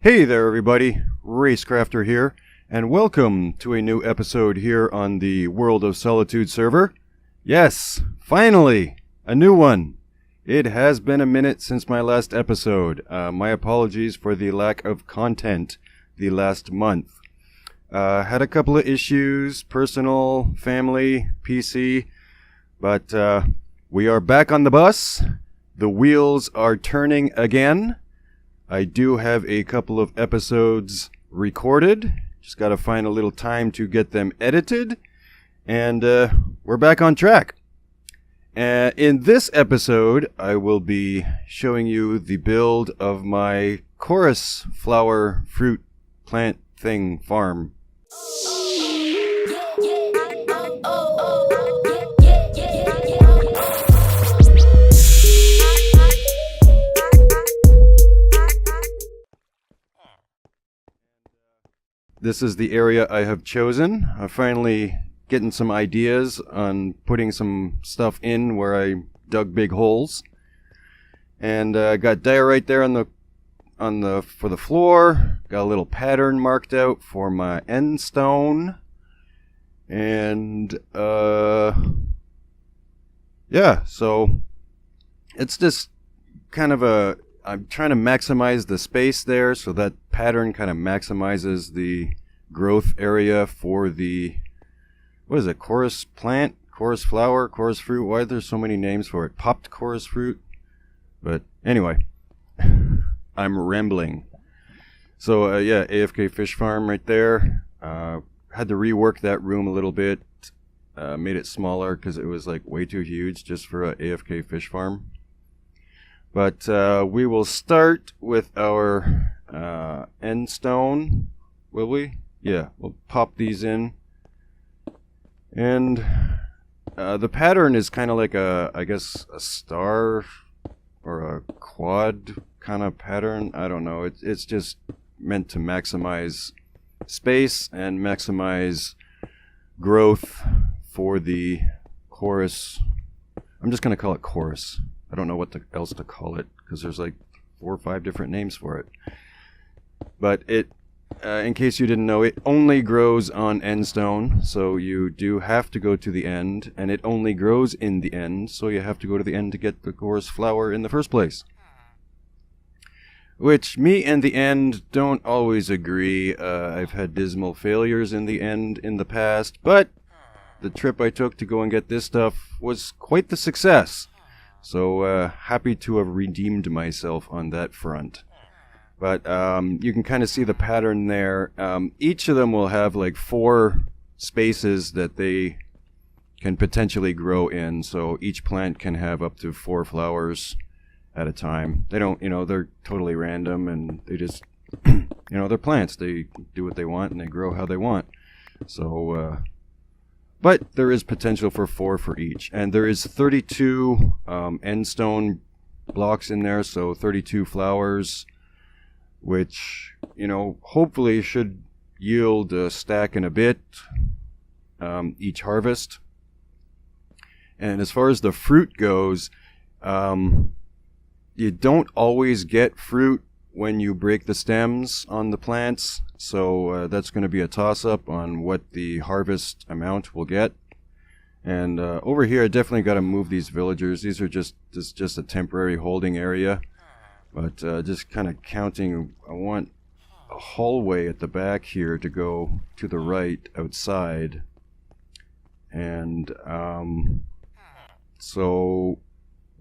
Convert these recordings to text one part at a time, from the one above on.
Hey there everybody, Racecrafter here, and welcome to a new episode here on the World of Solitude server. Yes, finally, a new one. It has been a minute since my last episode. My apologies for the lack of content the last month. Had a couple of issues, personal, family, PC, but we are back on the bus. The wheels are turning again. I do have a couple of episodes recorded. Just got to find a little time to get them edited. And we're back on track. In this episode, I will be showing you the build of my chorus flower fruit plant thing farm. This is the area I have chosen. I'm finally getting some ideas on putting some stuff in where I dug big holes. And I got diorite there for the floor. Got a little pattern marked out for my end stone. And yeah, so it's just kind of I'm trying to maximize the space there, so that pattern kind of maximizes the growth area for the, what is it, chorus plant, chorus flower, chorus fruit? Why are there so many names for it? Popped chorus fruit? But anyway, I'm rambling. So yeah, AFK fish farm right there. Had to rework that room a little bit. Made it smaller because it was like way too huge just for a AFK fish farm. But we will start with our end stone, will we? Yeah, we'll pop these in. And the pattern is kind of like I guess a star or a quad kind of pattern. I don't know. It's just meant to maximize space and maximize growth for the chorus. I'm just going to call it chorus. I don't know what else to call it because there's like 4 or 5 different names for it. But it, in case you didn't know, it only grows on end stone, so you do have to go to the end, and it only grows in the end, so you have to go to the end to get the chorus flower in the first place. Which me and the end don't always agree. I've had dismal failures in the end in the past, but the trip I took to go and get this stuff was quite the success. So happy to have redeemed myself on that front. But you can kind of see the pattern there. Each of them will have like 4 spaces that they can potentially grow in. So each plant can have up to 4 flowers at a time. They don't, they're totally random and they just, they're plants. They do what they want and they grow how they want. So, but there is potential for 4 for each. And there is 32 end stone blocks in there, so 32 flowers, which, hopefully should yield a stack and a bit each harvest. And as far as the fruit goes, you don't always get fruit when you break the stems on the plants, so that's going to be a toss-up on what the harvest amount will get. And over here I definitely got to move these villagers. These are just a temporary holding area, but just kind of counting, I want a hallway at the back here to go to the right outside. And so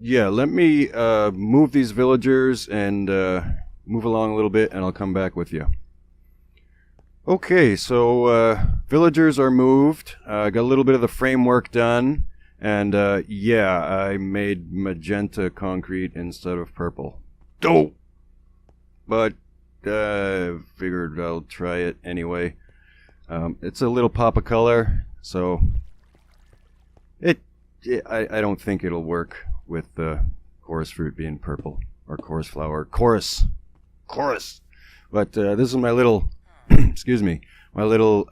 yeah, let me move these villagers and move along a little bit, and I'll come back with you. Okay, so villagers are moved. Got a little bit of the framework done, and yeah, I made magenta concrete instead of purple. Dope! But figured I'll try it anyway. It's a little pop of color, so I don't think it'll work with the chorus fruit being purple, or chorus flower. Chorus! But this is my little, excuse me, my little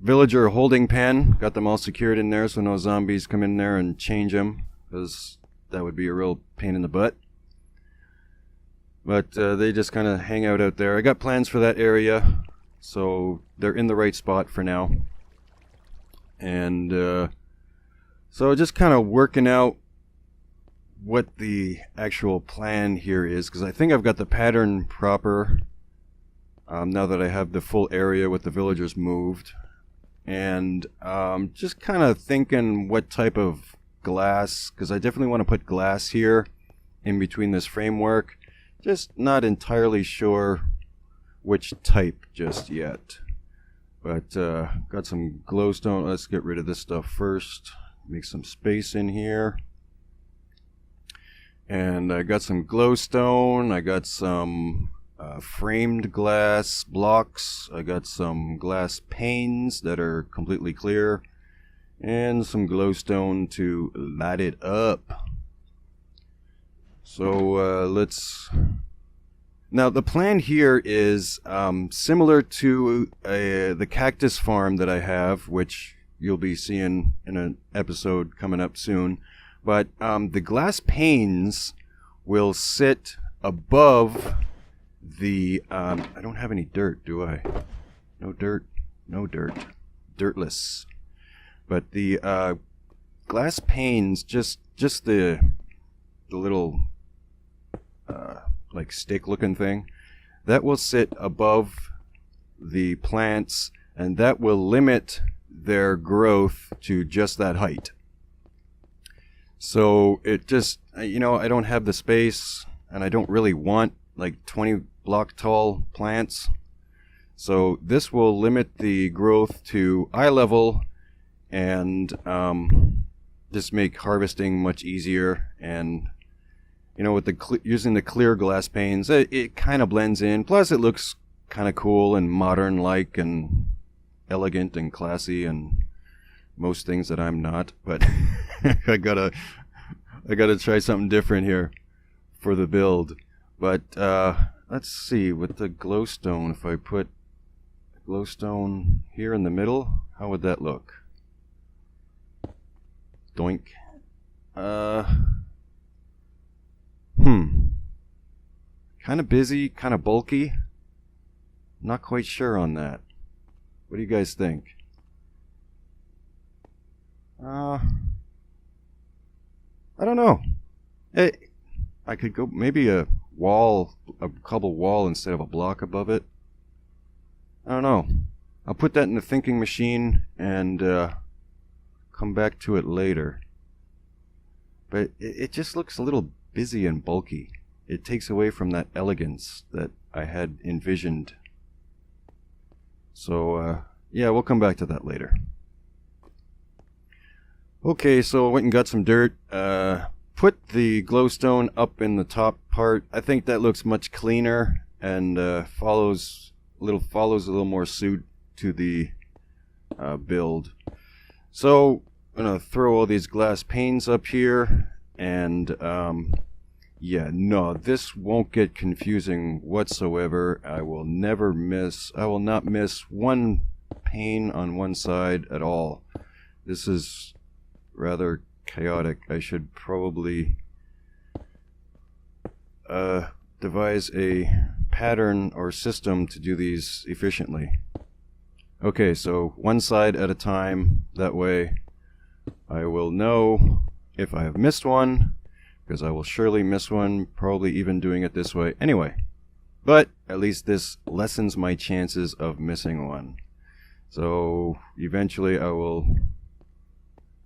villager holding pen. Got them all secured in there so no zombies come in there and change them, because that would be a real pain in the butt. But they just kind of hang out there. I got plans for that area, so they're in the right spot for now. And so just kind of working out what the actual plan here is, because I think I've got the pattern proper now that I have the full area with the villagers moved. And just kind of thinking what type of glass, because I definitely want to put glass here in between this framework. Just not entirely sure which type just yet. But got some glowstone. Let's get rid of this stuff first. Make some space in here. And I got some glowstone. I got some framed glass blocks. I got some glass panes that are completely clear. And some glowstone to light it up. So let's... Now the plan here is similar to the cactus farm that I have, which you'll be seeing in an episode coming up soon. But the glass panes will sit above the... I don't have any dirt, do I? No dirt, no dirt. Dirtless. But the glass panes, just the little like stick-looking thing, that will sit above the plants, and that will limit their growth to just that height. So it just, you know, I don't have the space, and I don't really want like 20 block tall plants. So this will limit the growth to eye level and just make harvesting much easier. And you know, with the using the clear glass panes, it kind of blends in. Plus, it looks kind of cool and modern-like and elegant and classy and most things that I'm not. But I gotta try something different here for the build. But let's see, with the glowstone, if I put glowstone here in the middle, how would that look? Doink. Kind of busy, kind of bulky. Not quite sure on that. What do you guys think? I don't know. I could go maybe a cobble wall instead of a block above it. I don't know. I'll put that in the thinking machine and come back to it later. But it just looks a little busy and bulky. It takes away from that elegance that I had envisioned. So, yeah, we'll come back to that later. Okay, so I went and got some dirt. Put the glowstone up in the top part. I think that looks much cleaner and follows a little more suit to the build. So I'm gonna throw all these glass panes up here, and yeah, no, this won't get confusing whatsoever. I will not miss one pane on one side at all. This is rather chaotic. I should probably devise a pattern or system to do these efficiently. Okay, so one side at a time. That way I will know if I have missed one, because I will surely miss one, probably even doing it this way anyway. But at least this lessens my chances of missing one. So eventually I will...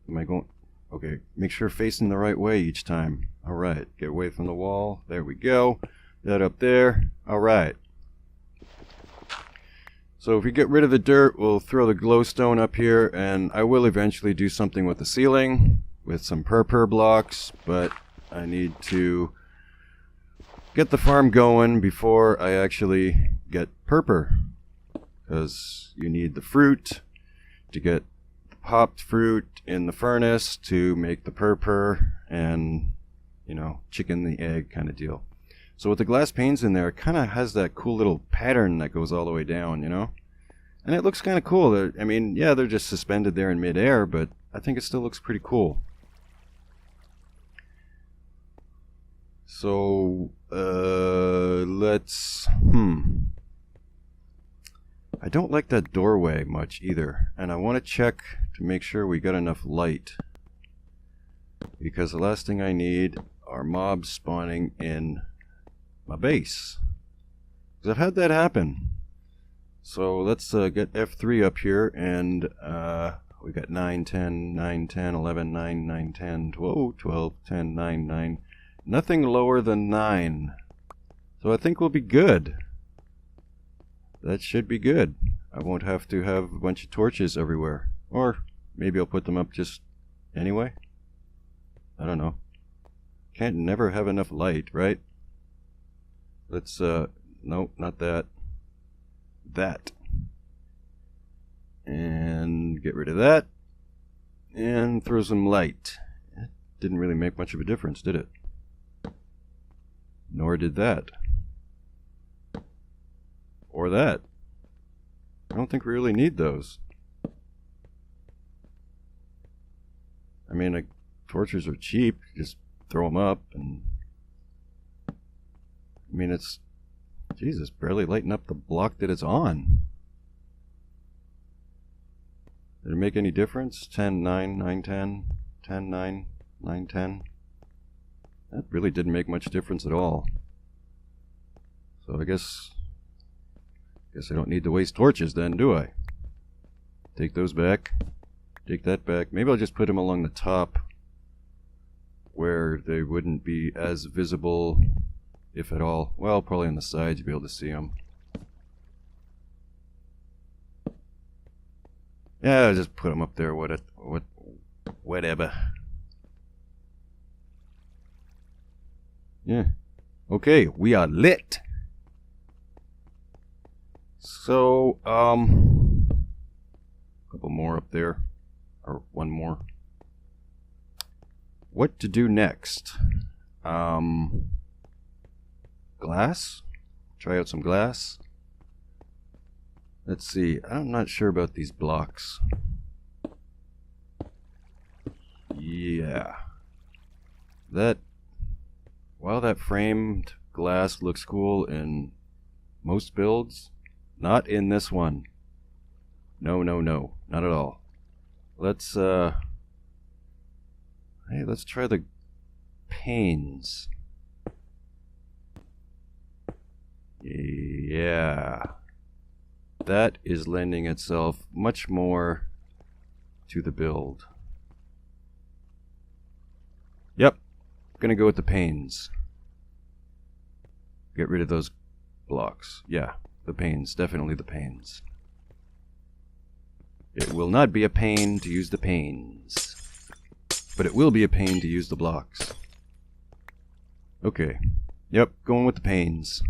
Am I going... Okay, make sure facing the right way each time. Alright, get away from the wall. There we go. That up there. Alright. So if we get rid of the dirt, we'll throw the glowstone up here, and I will eventually do something with the ceiling with some purpur blocks, but I need to get the farm going before I actually get purpur, because you need the fruit to get the popped fruit in the furnace to make the purpur, and you know, chicken the egg kind of deal. So with the glass panes in there, it kind of has that cool little pattern that goes all the way down, you know, and it looks kind of cool. I mean, yeah, they're just suspended there in midair, but I think it still looks pretty cool. So, let's... I don't like that doorway much either. And I want to check to make sure we got enough light. Because the last thing I need are mobs spawning in my base. Because I've had that happen. So let's get F3 up here, and we got 9, 10, 9, 10, 11, 9, 9, 10, 12, 12, 10, 9, 9. Nothing lower than 9. So I think we'll be good. That should be good. I won't have to have a bunch of torches everywhere. Or maybe I'll put them up just anyway. I don't know. Can't never have enough light, right? Let's, nope, not that. That. And get rid of that. And throw some light. It didn't really make much of a difference, did it? Nor did that. Or that. I don't think we really need those. I mean, like, torches are cheap. Just throw them up and... I mean, it's... Jesus, barely lighting up the block that it's on. Did it make any difference? 10, 9, 9, 10, 10, 9, 9, 10. That really didn't make much difference at all. So I guess I don't need to waste torches then, do I? Take those back. Take that back. Maybe I'll just put them along the top where they wouldn't be as visible, if at all. Well, probably on the sides you'd be able to see them. Yeah, I'll just put them up there. Whatever. Yeah. Okay, we are lit. So, a couple more up there. Or one more. What to do next? Glass? Try out some glass. Let's see. I'm not sure about these blocks. Yeah. While that framed glass looks cool in most builds, not in this one. No, no, no. Not at all. Let's, hey, let's try the panes. Yeah. That is lending itself much more to the build. Yep. Gonna go with the panes. Get rid of those blocks. Yeah, the panes. Definitely the panes. It will not be a pain to use the panes, but it will be a pain to use the blocks. Okay. Yep, going with the panes.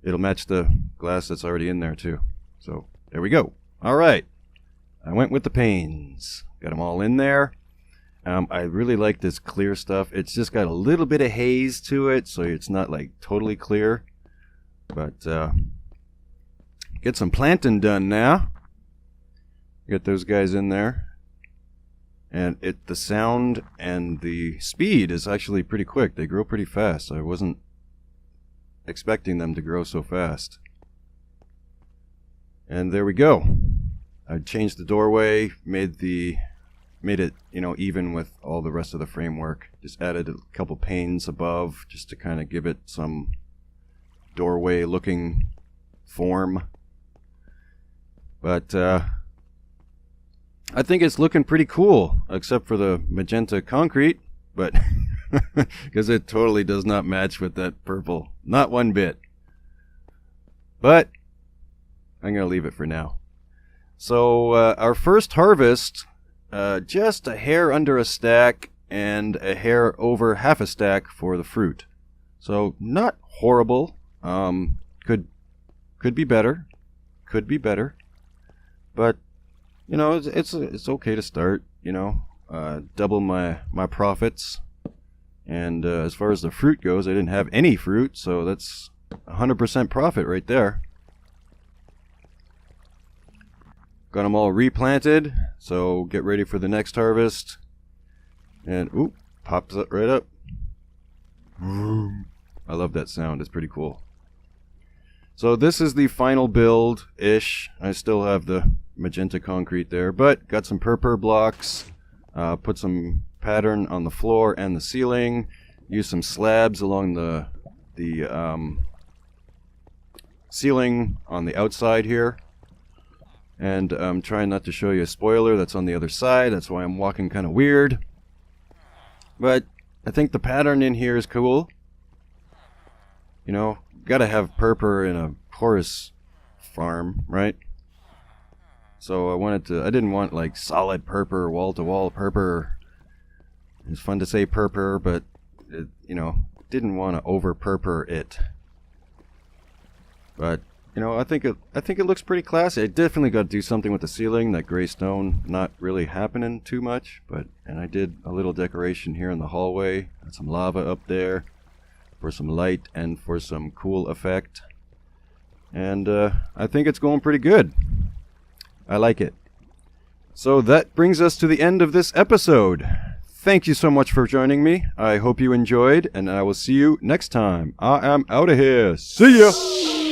It'll match the glass that's already in there too. So, there we go. Alright. I went with the panes. Got them all in there. I really like this clear stuff. It's just got a little bit of haze to it, so it's not like totally clear. But, get some planting done now. Get those guys in there. And the sound and the speed is actually pretty quick. They grow pretty fast. I wasn't expecting them to grow so fast. And there we go. I changed the doorway, made it, you know, even with all the rest of the framework. Just added a couple panes above just to kind of give it some doorway looking form. But I think it's looking pretty cool, except for the magenta concrete, but because it totally does not match with that purple. Not one bit. But I'm going to leave it for now. So our first harvest, just a hair under a stack and a hair over half a stack for the fruit. So not horrible. Could be better. Could be better. But you know, it's okay to start. You know, double my profits. And as far as the fruit goes, I didn't have any fruit, so that's 100% profit right there. Got them all replanted, so get ready for the next harvest. And, oop, pops up right up. I love that sound. It's pretty cool. So this is the final build-ish. I still have the magenta concrete there, but got some purpur blocks. Put some pattern on the floor and the ceiling. Use some slabs along the ceiling on the outside here. And I'm trying not to show you a spoiler that's on the other side. That's why I'm walking kind of weird. But I think the pattern in here is cool. You know, gotta have purpur in a porous farm, right? So I didn't want like solid purpur, wall-to-wall purpur. It's fun to say purpur, but it, you know, didn't want to over-purpur it. But you know, I think it looks pretty classy. I definitely got to do something with the ceiling. That gray stone not really happening too much, and I did a little decoration here in the hallway. Got some lava up there for some light and for some cool effect. And I think it's going pretty good. I like it. So that brings us to the end of this episode. Thank you so much for joining me. I hope you enjoyed, and I will see you next time. I am out of here. See ya!